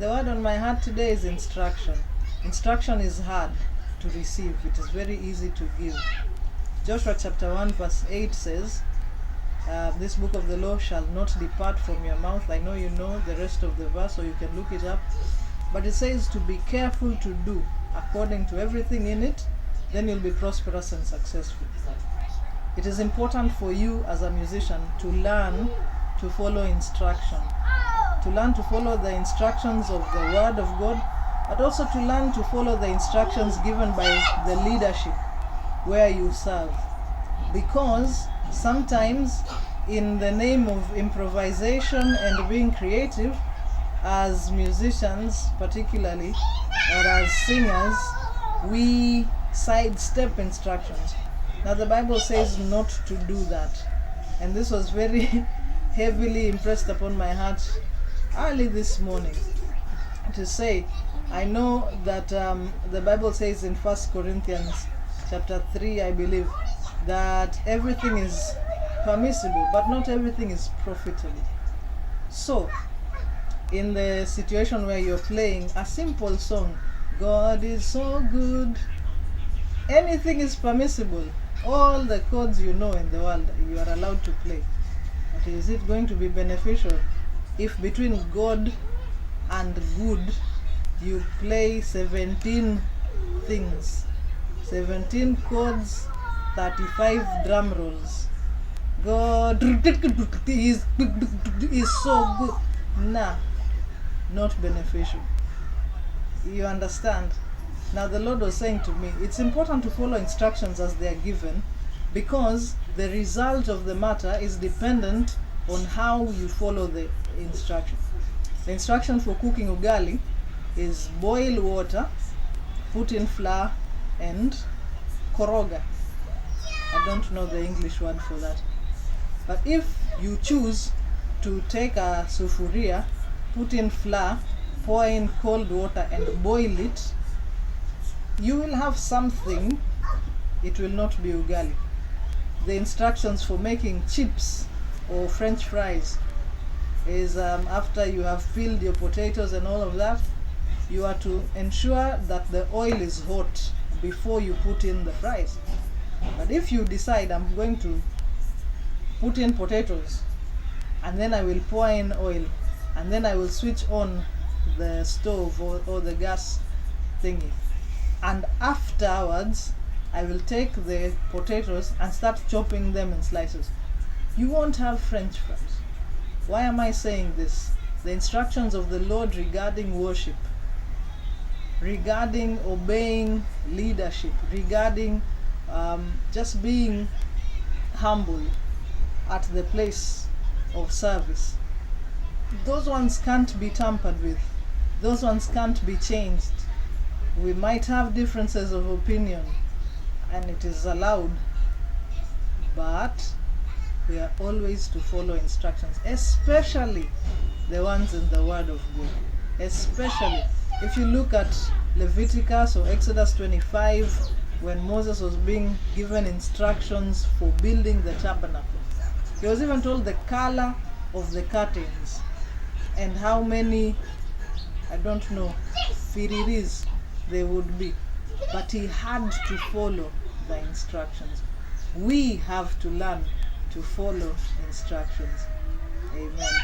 The word on my heart today is instruction. Instruction is hard to receive. It is very easy to give. Joshua chapter 1 verse 8 says, this book of the law shall not depart from your mouth. I know you know the rest of the verse, so you can look it up. But it says to be careful to do according to everything in it, then you'll be prosperous and successful. It is important for you as a musician to learn to follow instruction. To learn to follow the instructions of the Word of God, but also to learn to follow the instructions given by the leadership where you serve. Because sometimes in the name of improvisation and being creative, as musicians particularly, or as singers, we sidestep instructions. Now the Bible says not to do that. And this was very heavily impressed upon my heart early this morning, to say, I know that the Bible says in 1 Corinthians chapter 3, I believe, that everything is permissible, but not everything is profitable. So, in the situation where you're playing a simple song, God is so good, anything is permissible. All the chords you know in the world, you are allowed to play. But is it going to be beneficial if between God and good you play 17 things, 17 chords, 35 drum rolls? God is so good. Nah, not beneficial. You understand? Now the Lord was saying to me, it's important to follow instructions as they are given, because the result of the matter is dependent on how you follow the instruction. The instruction for cooking ugali is boil water, put in flour, and koroga. I don't know the English word for that. But if you choose to take a sufuria, put in flour, pour in cold water and boil it, you will have something. It will not be ugali. The instructions for making chips or French fries is after you have peeled your potatoes and all of that, you are to ensure that the oil is hot before you put in the fries. But if you decide, I'm going to put in potatoes and then I will pour in oil and then I will switch on the stove or the gas thingy, and afterwards I will take the potatoes and start chopping them in slices, you won't have French fries. Why am I saying this? The instructions of the Lord regarding worship, regarding obeying leadership, regarding just being humble at the place of service, those ones can't be tampered with. Those ones can't be changed. We might have differences of opinion, and it is allowed, but we are always to follow instructions, especially the ones in the Word of God. Especially if you look at Leviticus or Exodus 25, when Moses was being given instructions for building the tabernacle, he was even told the color of the curtains and how many, I don't know, firiris they would be. But he had to follow the instructions. We have to learn to follow instructions. Amen.